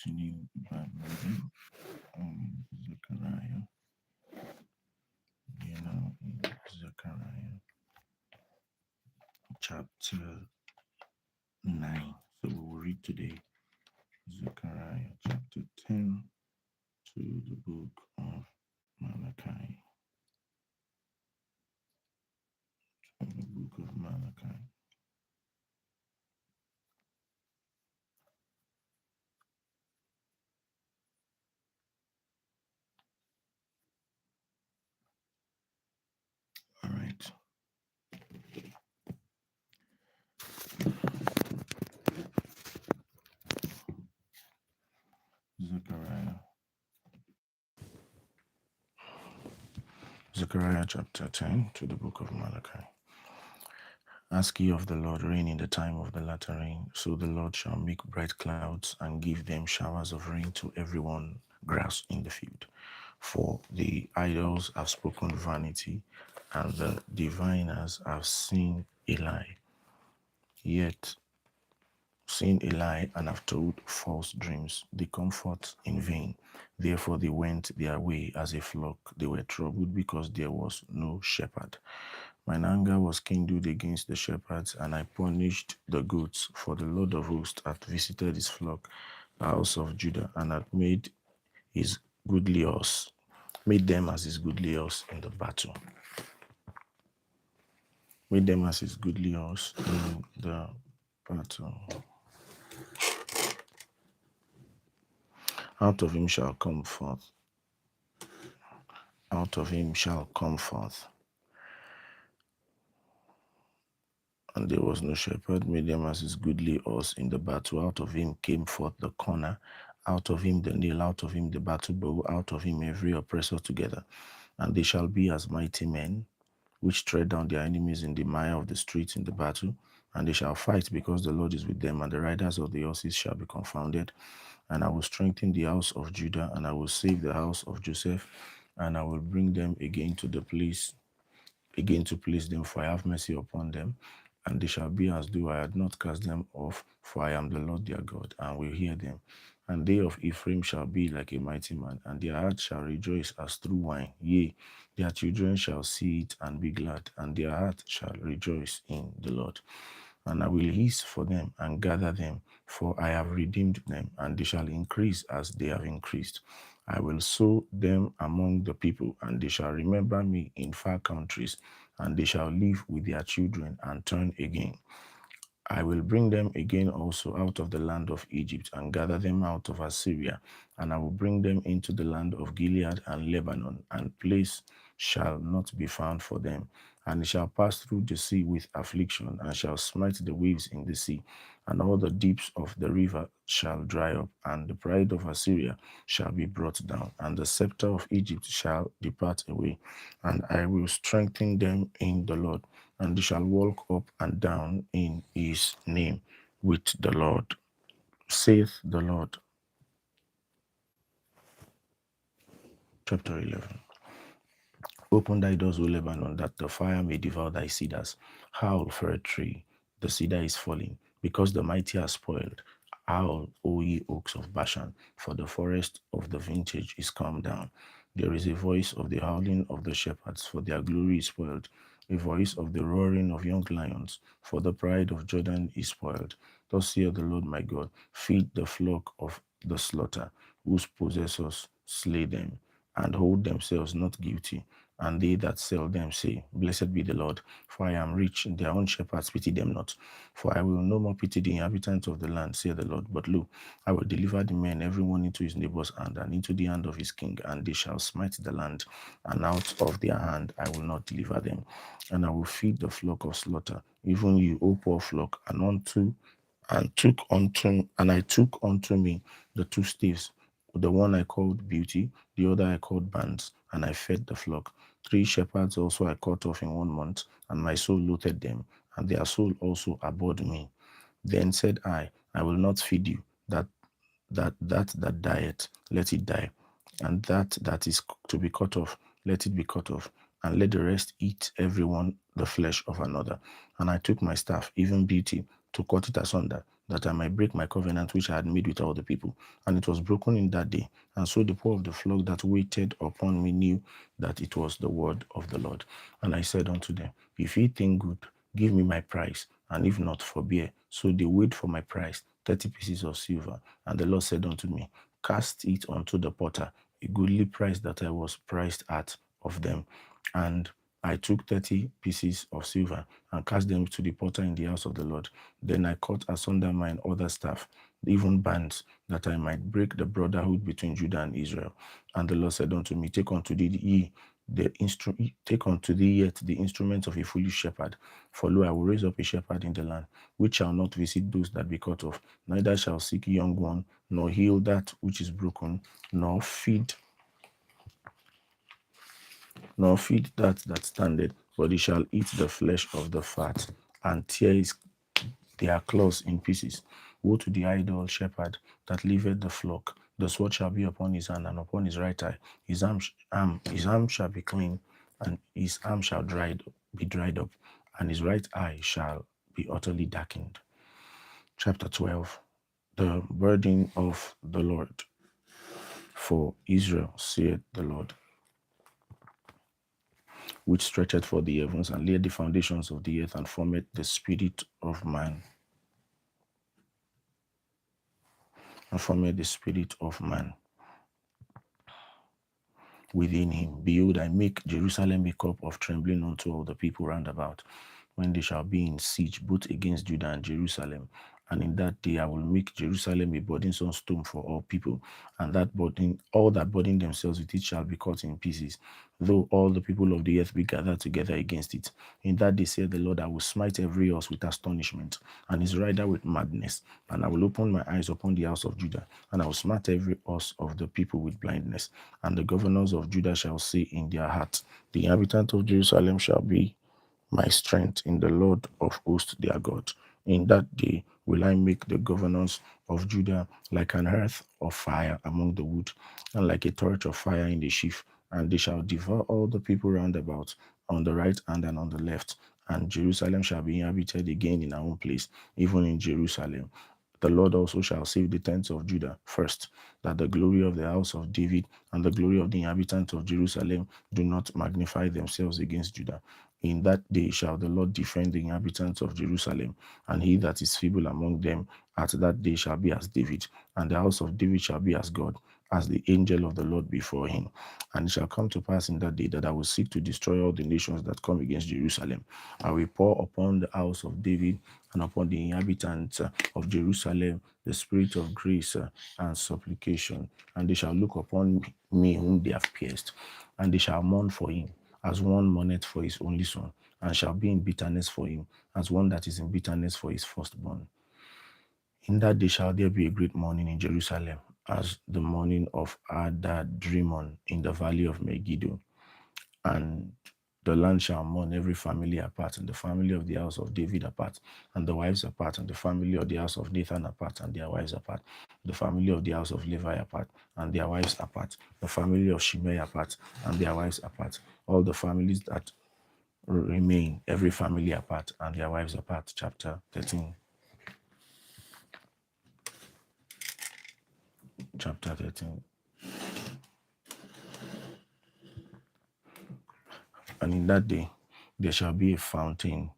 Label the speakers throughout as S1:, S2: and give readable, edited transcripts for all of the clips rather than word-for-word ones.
S1: continue the Bible reading on Zechariah, in Zechariah chapter 9. So we will read today Zechariah chapter 10 to the book of Malachi. The book of Malachi. All right. Zechariah chapter 10 to the book of Malachi. Ask ye of the Lord rain in the time of the latter rain, so the Lord shall make bright clouds and give them showers of rain to everyone grass in the field. For the idols have spoken vanity, and the diviners have seen a lie. Yet seen a lie and have told false dreams. They comfort in vain. Therefore they went their way as a flock. They were troubled because there was no shepherd. Mine anger was kindled against the shepherds, and I punished the goats, for the Lord of hosts hath visited his flock, the house of Judah, and hath made his goodly horse, made them as his goodly horse in the battle. Made them as his goodly horse in the battle. Out of him shall come forth. Out of him shall come forth. And there was no shepherd, made them as his goodly horse in the battle. Out of him came forth the corner, out of him the nail, out of him the battle bow, out of him every oppressor together. And they shall be as mighty men, which tread down their enemies in the mire of the streets in the battle. And they shall fight, because the Lord is with them, and the riders of the horses shall be confounded. And I will strengthen the house of Judah, and I will save the house of Joseph, and I will bring them again to place them, for I have mercy upon them, and they shall be as though I had not cast them off, for I am the Lord their God, and will hear them. And they of Ephraim shall be like a mighty man, and their heart shall rejoice as through wine. Yea, their children shall see it and be glad, and their heart shall rejoice in the Lord. And I will hiss for them and gather them, for I have redeemed them, and they shall increase as they have increased. I will sow them among the people, and they shall remember me in far countries, and they shall live with their children and turn again. I will bring them again also out of the land of Egypt, and gather them out of Assyria, and I will bring them into the land of Gilead and Lebanon, and place shall not be found for them. And they shall pass through the sea with affliction, and shall smite the waves in the sea, and all the deeps of the river shall dry up, and the pride of Assyria shall be brought down, and the scepter of Egypt shall depart away, and I will strengthen them in the Lord, and they shall walk up and down in his name with the Lord, saith the Lord. Chapter 11. Open thy doors, O Lebanon, that the fire may devour thy cedars. Howl for a tree, the cedar is falling, because the mighty are spoiled. Howl, O ye oaks of Bashan, for the forest of the vintage is come down. There is a voice of the howling of the shepherds, for their glory is spoiled. A voice of the roaring of young lions, for the pride of Jordan is spoiled. Thus saith the Lord my God, feed the flock of the slaughter, whose possessors slay them, and hold themselves not guilty. And they that sell them say, Blessed be the Lord, for I am rich. Their own shepherds pity them not. For I will no more pity the inhabitants of the land, saith the Lord. But lo, I will deliver the men, everyone into his neighbor's hand, and into the hand of his king, and they shall smite the land, and out of their hand I will not deliver them. And I will feed the flock of slaughter, even you, O poor flock, and I took unto me the two staves, the one I called beauty, the other I called bands, and I fed the flock. 3 shepherds also I cut off in 1 month, and my soul loathed them, and their soul also abhorred me. Then said I will not feed you. That dieth, let it die, and that is to be cut off, let it be cut off, and let the rest eat every one the flesh of another. And I took my staff, even beauty, to cut it asunder, that I might break my covenant which I had made with all the people. And it was broken in that day. And so the poor of the flock that waited upon me knew that it was the word of the Lord. And I said unto them, if ye think good, give me my price, and if not, forbear. So they weighed for my price 30 pieces of silver. And the Lord said unto me, cast it unto the potter, a goodly price that I was priced at of them. And I took 30 pieces of silver and cast them to the potter in the house of the Lord. Then I cut asunder mine other staff, even bands, that I might break the brotherhood between Judah and Israel. And the Lord said unto me, take unto thee yet the instruments of a foolish shepherd. For lo, I will raise up a shepherd in the land, which shall not visit those that be cut off, neither shall seek young one, nor heal that which is broken, nor feed that standeth, but he shall eat the flesh of the fat, and tear their claws in pieces. Woe to the idle shepherd that leaveth the flock. The sword shall be upon his hand and upon his right eye. His arm shall be clean, and his arm shall be dried up, and his right eye shall be utterly darkened. Chapter 12. The burden of the Lord. For Israel, saith the Lord, which stretcheth forth the heavens and laid the foundations of the earth and formed the spirit of man. And formed the spirit of man within him. Behold, I make Jerusalem a cup of trembling unto all the people round about, when they shall be in siege both against Judah and Jerusalem. And in that day I will make Jerusalem a burdensome stone for all people, and all that burden themselves with it shall be cut in pieces, though all the people of the earth be gathered together against it. In that day, saith the Lord, I will smite every horse with astonishment, and his rider with madness, and I will open my eyes upon the house of Judah, and I will smite every horse of the people with blindness. And the governors of Judah shall say in their hearts, the inhabitant of Jerusalem shall be my strength in the Lord of hosts their God. In that day will I make the governors of Judah like an hearth of fire among the wood, and like a torch of fire in the sheaf, and they shall devour all the people round about, on the right hand and on the left. And Jerusalem shall be inhabited again in her own place, even in Jerusalem. The Lord also shall save the tents of Judah first, that the glory of the house of David and the glory of the inhabitants of Jerusalem do not magnify themselves against Judah. In that day shall the Lord defend the inhabitants of Jerusalem, and he that is feeble among them at that day shall be as David, and the house of David shall be as God, as the angel of the Lord before him. And it shall come to pass in that day that I will seek to destroy all the nations that come against Jerusalem. I will pour upon the house of David and upon the inhabitants of Jerusalem the spirit of grace and supplication, and they shall look upon me whom they have pierced, and they shall mourn for him, as one mourneth for his only son, and shall be in bitterness for him, as one that is in bitterness for his firstborn. In that day shall there be a great mourning in Jerusalem, as the mourning of Adadrimon in the valley of Megiddo. And the land shall mourn every family apart, and the family of the house of David apart, and the wives apart, and the family of the house of Nathan apart, and their wives apart, the family of the house of Levi apart, and their wives apart, the family of Shimei apart, and their wives apart, all the families that remain, every family apart, and their wives apart. Chapter 13. Chapter 13. And in that day there shall be a fountain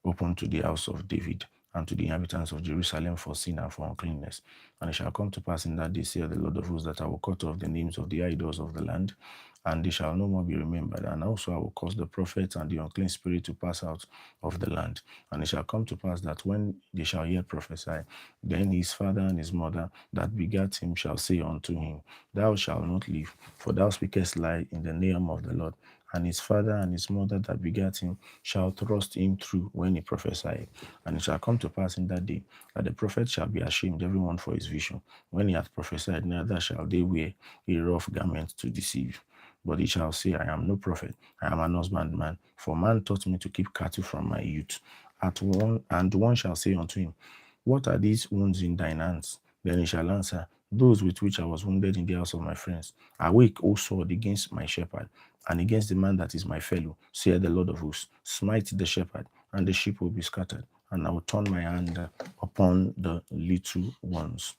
S1: open to the house of David and to the inhabitants of Jerusalem for sin and for uncleanness. And it shall come to pass in that day, saith the Lord of hosts, that I will cut off the names of the idols of the land, and they shall no more be remembered. And also I will cause the prophets and the unclean spirit to pass out of the land. And it shall come to pass that when they shall yet prophesy, then his father and his mother that begat him shall say unto him, Thou shalt not live, for thou speakest lie in the name of the Lord. And his father and his mother that begat him shall thrust him through when he prophesied. And it shall come to pass in that day that the prophet shall be ashamed, every one for his vision. When he hath prophesied, neither shall they wear a rough garment to deceive. But he shall say, I am no prophet, I am an husbandman, for man taught me to keep cattle from my youth. And one shall say unto him, What are these wounds in thine hands? Then he shall answer, Those with which I was wounded in the house of my friends. Awake, O sword, against my shepherd, and against the man that is my fellow, saith the Lord of hosts. Smite the shepherd, and the sheep will be scattered, and I will turn my hand upon the little ones.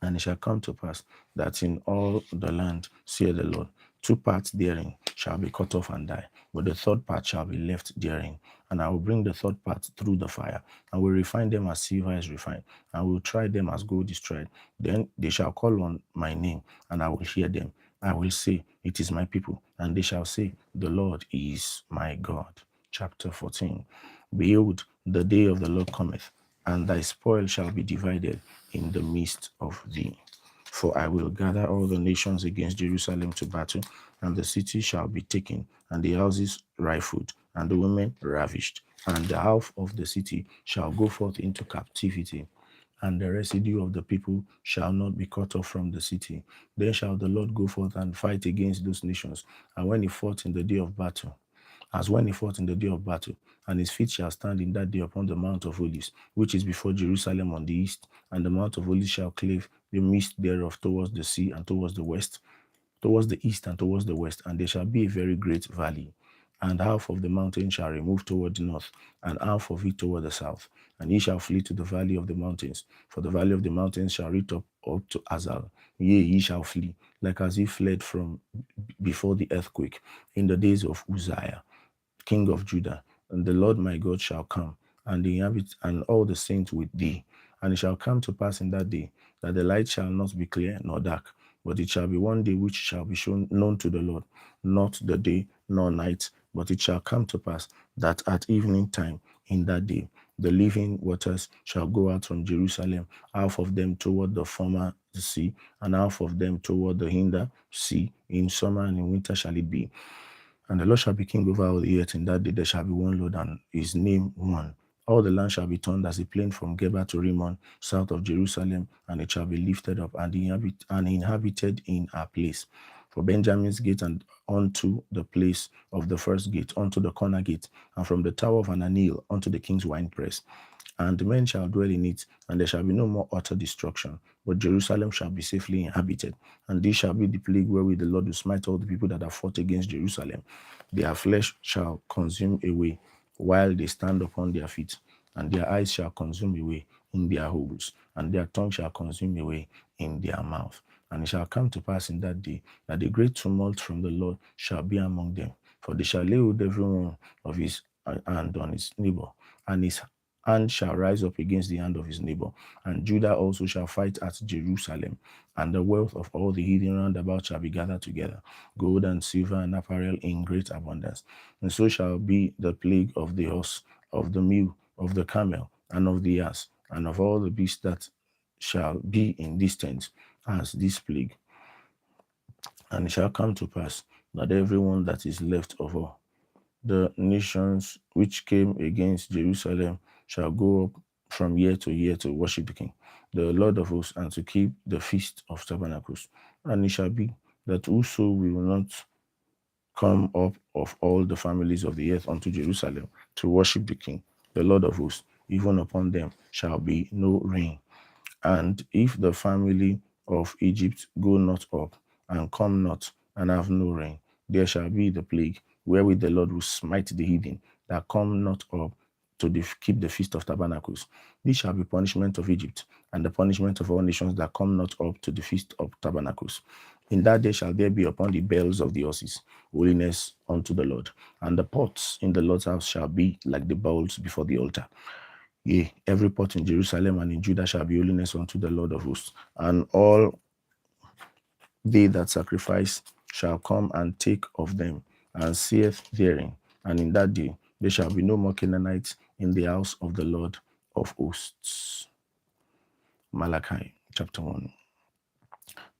S1: And it shall come to pass that in all the land, saith the Lord, two parts therein shall be cut off and die, but the third part shall be left therein. And I will bring the third part through the fire, and will refine them as silver is refined, and will try them as gold is tried. Then they shall call on my name, and I will hear them. I will say, it is my people, and they shall say, the Lord is my God. Chapter 14. Behold, the day of the Lord cometh, and thy spoil shall be divided in the midst of thee. For I will gather all the nations against Jerusalem to battle, and the city shall be taken, and the houses rifled, and the women ravished, and the half of the city shall go forth into captivity, and the residue of the people shall not be cut off from the city. Then shall the Lord go forth and fight against those nations, and when he fought in the day of battle, as when he fought in the day of battle, and his feet shall stand in that day upon the Mount of Olives, which is before Jerusalem on the east, and the Mount of Olives shall cleave the midst thereof towards the sea and towards the west, towards the east and towards the west, and there shall be a very great valley. And half of the mountain shall remove toward the north, and half of it toward the south. And ye shall flee to the valley of the mountains, for the valley of the mountains shall reach up to Azal. Yea, ye shall flee, like as ye fled from before the earthquake in the days of Uzziah king of Judah, and the Lord my God shall come, and the inhabit and all the saints with thee. And it shall come to pass in that day that the light shall not be clear nor dark, but it shall be one day which shall be shown known to the Lord, not the day nor night. But it shall come to pass that at evening time in that day the living waters shall go out from Jerusalem, half of them toward the former sea, and half of them toward the hinder sea. In summer and in winter shall it be. And the Lord shall be king over all the earth. In that day there shall be one Lord, and his name one. All the land shall be turned as a plain from Geba to Rimmon, south of Jerusalem, and it shall be lifted up and inhabited in a place. For Benjamin's gate and unto the place of the first gate, unto the corner gate, and from the tower of Ananil unto the king's winepress. And men shall dwell in it, and there shall be no more utter destruction, but Jerusalem shall be safely inhabited. And this shall be the plague wherewith the Lord will smite all the people that have fought against Jerusalem. Their flesh shall consume away while they stand upon their feet, and their eyes shall consume away in their holes, and their tongue shall consume away in their mouth. And it shall come to pass in that day that a great tumult from the Lord shall be among them, for they shall lay hold every one of his hand on his neighbor, and his hand shall rise up against the hand of his neighbor. And Judah also shall fight at Jerusalem, and the wealth of all the heathen round about shall be gathered together, gold and silver and apparel in great abundance. And so shall be the plague of the horse, of the mule, of the camel, and of the ass, and of all the beasts that shall be in these tents, as this plague. And it shall come to pass that everyone that is left of all the nations which came against Jerusalem shall go up from year to year to worship the King, the Lord of hosts, and to keep the feast of tabernacles. And it shall be that whoso will not come up of all the families of the earth unto Jerusalem to worship the King, the Lord of hosts, even upon them shall be no rain. And if the family of Egypt go not up, and come not, and have no rain, there shall be the plague, wherewith the Lord will smite the heathen that come not up to keep the feast of tabernacles. This shall be punishment of Egypt, and the punishment of all nations that come not up to the feast of tabernacles. In that day shall there be upon the bells of the horses holiness unto the Lord, and the pots in the Lord's house shall be like the bowls before the altar. Yea, every pot in Jerusalem and in Judah shall be holiness unto the Lord of hosts, and all they that sacrifice shall come and take of them, and saith therein. And in that day there shall be no more Canaanites in the house of the Lord of hosts. Malachi chapter 1.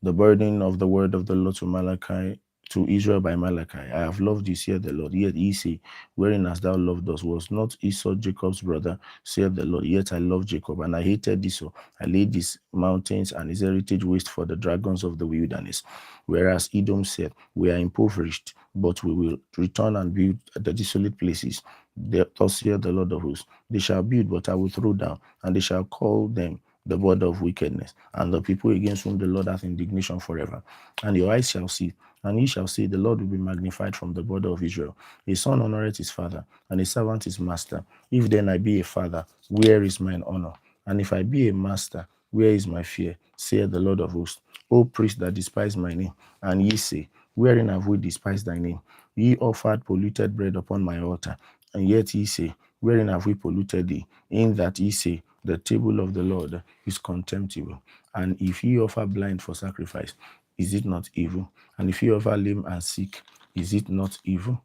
S1: The burden of the word of the Lord to Malachi, to Israel by Malachi. I have loved thee, saith the Lord. Yet ye say, wherein hast thou loved us? Was not Esau Jacob's brother, saith the Lord? Yet I loved Jacob, and I hated Esau. I laid his mountains and his heritage waste for the dragons of the wilderness. Whereas Edom said, we are impoverished, but we will return and build the desolate places. Thus saith the Lord of hosts, they shall build, but I will throw down, and they shall call them the border of wickedness, and the people against whom the Lord hath indignation forever. And your eyes shall see, and ye shall say, the Lord will be magnified from the border of Israel. A son honoureth his father, and a servant his master. If then I be a father, where is mine honour? And if I be a master, where is my fear? Saith the Lord of hosts. O priests that despise my name, and ye say, wherein have we despised thy name? Ye offered polluted bread upon my altar, and yet ye say, wherein have we polluted thee? In that ye say, the table of the Lord is contemptible. And if ye offer blind for sacrifice, is it not evil? And if ye offer lame and sick, is it not evil?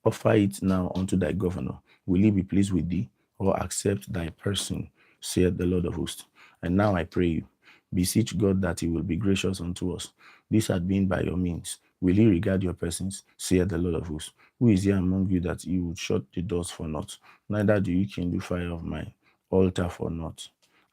S1: Offer it now unto thy governor. Will he be pleased with thee, or accept thy person, saith the Lord of hosts? And now I pray you, beseech God that he will be gracious unto us. This had been by your means. Will he regard your persons, saith the Lord of hosts? Who is here among you that you would shut the doors for naught? Neither do you kindle fire of mine altar for naught.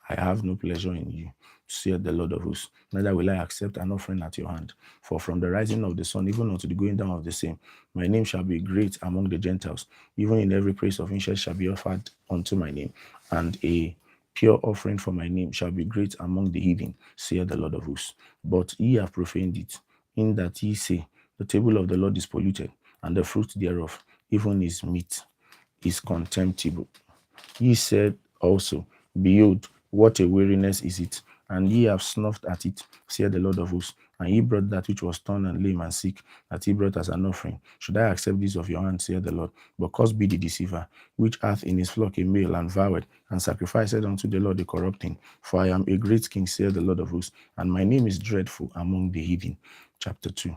S1: I have no pleasure in you, saith the Lord of hosts. Neither will I accept an offering at your hand. For from the rising of the sun, even unto the going down of the same, my name shall be great among the Gentiles. Even in every place of incense shall be offered unto my name, and a pure offering for my name shall be great among the heathen, saith the Lord of hosts. But ye have profaned it, in that ye say, the table of the Lord is polluted, and the fruit thereof, even his meat, is contemptible. Ye said also, behold, what a weariness is it, and ye have snuffed at it, saith the Lord of hosts. And ye brought that which was torn and lame and sick, that ye brought as an offering. Should I accept this of your hand, saith the Lord? But cursed be the deceiver, which hath in his flock a male, and vowed, and sacrificed unto the Lord a corrupt thing. For I am a great king, saith the Lord of hosts, and my name is dreadful among the heathen. Chapter 2.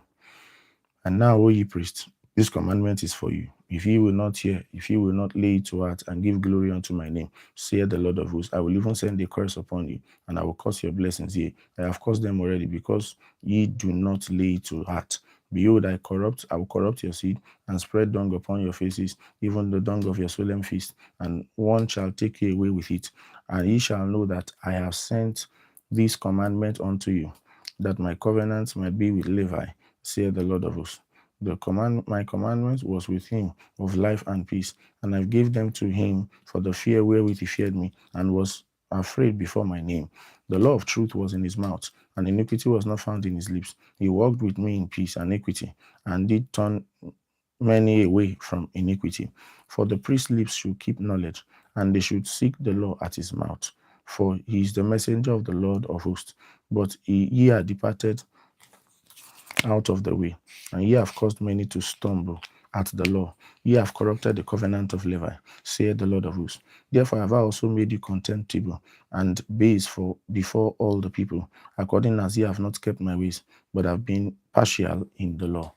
S1: And now, O ye priests, this commandment is for you. If ye will not hear, if ye will not lay it to heart, and give glory unto my name, saith the Lord of hosts, I will even send a curse upon you, and I will curse your blessings. Yea, I have cursed them already, because ye do not lay it to heart. Behold, I will corrupt your seed, and spread dung upon your faces, even the dung of your solemn feast, and one shall take you away with it. And ye shall know that I have sent this commandment unto you, that my covenant might be with Levi, saith the Lord of hosts. My commandment was with him of life and peace, and I gave them to him for the fear wherewith he feared me, and was afraid before my name. The law of truth was in his mouth, and iniquity was not found in his lips. He walked with me in peace and equity, and did turn many away from iniquity. For the priest's lips should keep knowledge, and they should seek the law at his mouth. For he is the messenger of the Lord of hosts. But ye are departed out of the way, and ye have caused many to stumble at the law. Ye have corrupted the covenant of Levi, saith the Lord of hosts. Therefore have I also made you contemptible and base before all the people, according as ye have not kept my ways, but have been partial in the law.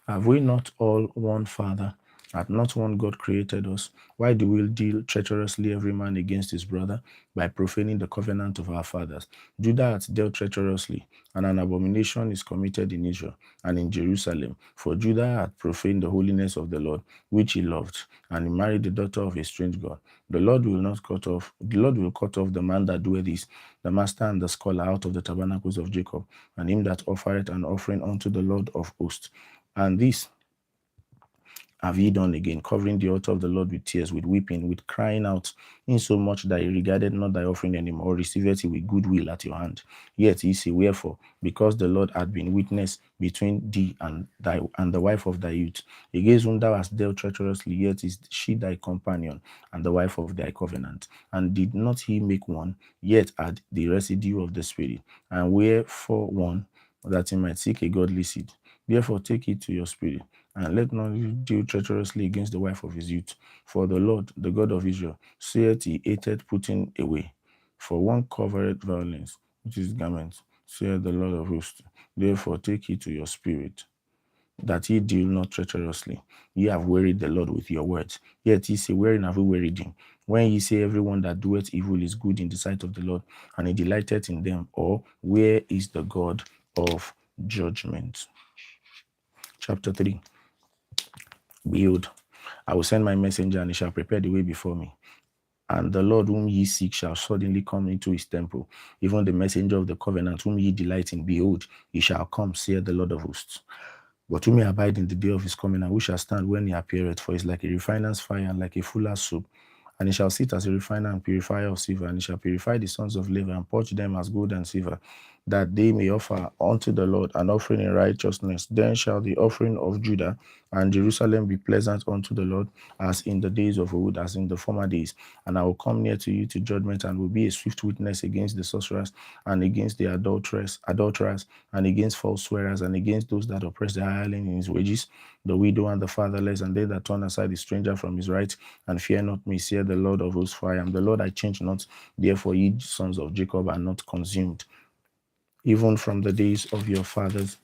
S1: Have we not all one Father? Hath not one God created us? Why do we deal treacherously every man against his brother, by profaning the covenant of our fathers? Judah hath dealt treacherously, and an abomination is committed in Israel and in Jerusalem. For Judah hath profaned the holiness of the Lord, which he loved, and he married the daughter of a strange God. The Lord will cut off the man that doeth this, the master and the scholar, out of the tabernacles of Jacob, and him that offereth an offering unto the Lord of hosts. And this have ye done again, covering the altar of the Lord with tears, with weeping, with crying out, insomuch that he regarded not thy offering anymore, or received it with goodwill at your hand. Yet ye say, wherefore? Because the Lord had been witness between thee and the wife of thy youth, against whom thou hast dealt treacherously, yet is she thy companion, and the wife of thy covenant. And did not he make one, yet add the residue of the Spirit, and wherefore one, that he might seek a godly seed? Therefore take it to your spirit, and let not you deal treacherously against the wife of his youth. For the Lord, the God of Israel, saith he hated putting away. For one covereth violence, which is garment, saith the Lord of hosts. Therefore take it to your spirit, that ye deal not treacherously. Ye have wearied the Lord with your words. Yet ye say, wherein have we wearied him? When ye say, everyone that doeth evil is good in the sight of the Lord, and he delighteth in them, or where is the God of judgment? Chapter 3. Behold, I will send my messenger, and he shall prepare the way before me. And the Lord whom ye seek shall suddenly come into his temple, even the messenger of the covenant whom ye delight in. Behold, he shall come, saith the Lord of hosts. But who may abide in the day of his coming, and who shall stand when he appeareth? For he is like a refiner's fire, and like a fuller's soap. And he shall sit as a refiner and purifier of silver, and he shall purify the sons of Levi and purge them as gold and silver, that they may offer unto the Lord an offering in righteousness. Then shall the offering of Judah and Jerusalem be pleasant unto the Lord, as in the days of old, as in the former days. And I will come near to you to judgment, and will be a swift witness against the sorcerers, and against the adulterers, and against false swearers, and against those that oppress the hireling in his wages, the widow and the fatherless, and they that turn aside the stranger from his right, and fear not me, saith the Lord of hosts, for I am the Lord, I change not. Therefore ye sons of Jacob are not consumed. Even from the days of your fathers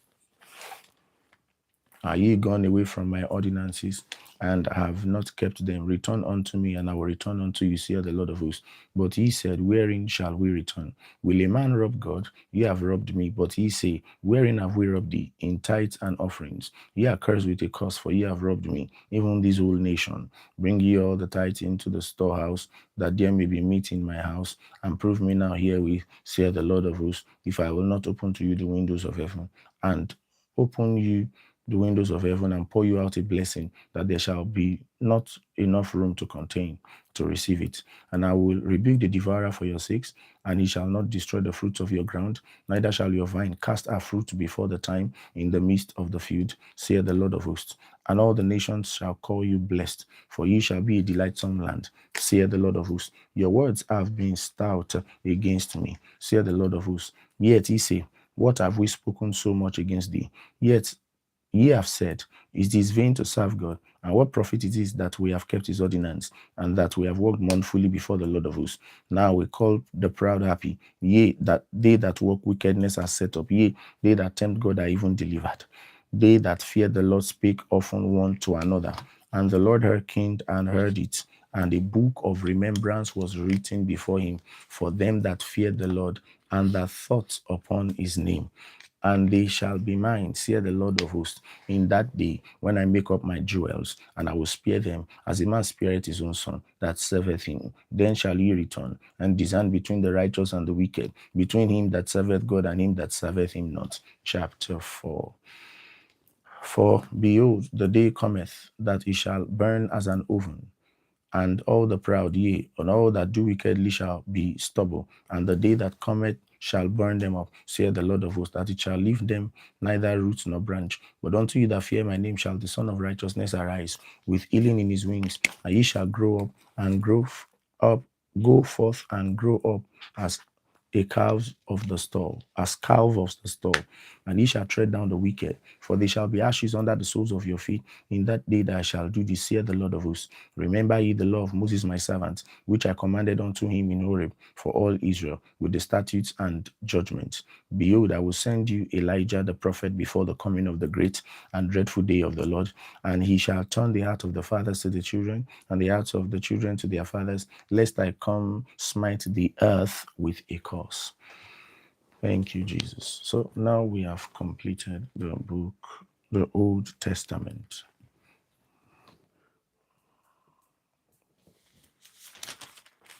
S1: are ye gone away from my ordinances, and have not kept them? Return unto me, and I will return unto you, saith the Lord of hosts. But ye said, wherein shall we return? Will a man rob God? Ye have robbed me. But ye say, wherein have we robbed thee? In tithes and offerings. Ye are cursed with a curse, for ye have robbed me, even this whole nation. Bring ye all the tithes into the storehouse, that there may be meat in my house, and prove me now herewith, saith the Lord of hosts, if I will not open to you the windows of heaven, and open you the windows of heaven, and pour you out a blessing, that there shall be not enough room to contain, to receive it. And I will rebuke the devourer for your sakes, and he shall not destroy the fruits of your ground, neither shall your vine cast her fruit before the time in the midst of the field, saith the Lord of hosts. And all the nations shall call you blessed, for ye shall be a delightsome land, saith the Lord of hosts. Your words have been stout against me, saith the Lord of hosts. Yet ye say, what have we spoken so much against thee? Yet ye have said, it is vain to serve God, and what profit it is that we have kept his ordinance, and that we have walked mournfully before the Lord of hosts. Now we call the proud happy, yea, that they that work wickedness are set up, yea, they that tempt God are even delivered. They that fear the Lord speak often one to another, and the Lord hearkened and heard it, and a book of remembrance was written before him for them that feared the Lord, and that thought upon his name. And they shall be mine, saith the Lord of hosts, in that day when I make up my jewels, and I will spare them, as a man spareth his own son that serveth him. Then shall ye return, and discern between the righteous and the wicked, between him that serveth God and him that serveth him not. Chapter 4. For behold, the day cometh that it shall burn as an oven, and all the proud, yea, and all that do wickedly shall be stubble, and the day that cometh shall burn them up, saith the Lord of hosts, that it shall leave them neither root nor branch. But unto you that fear my name shall the Son of Righteousness arise, with healing in his wings, and ye shall grow up and up, go forth and grow up as a calf of the stall, as calf of the stall, and ye shall tread down the wicked, for they shall be ashes under the soles of your feet. In that day that I shall do this, saith the Lord of hosts. Remember ye the law of Moses my servant, which I commanded unto him in Horeb for all Israel, with the statutes and judgments. Behold, I will send you Elijah the prophet before the coming of the great and dreadful day of the Lord, and he shall turn the heart of the fathers to the children, and the hearts of the children to their fathers, lest I come smite the earth with a curse. Thank you, Jesus. So now we have completed the book, the Old Testament.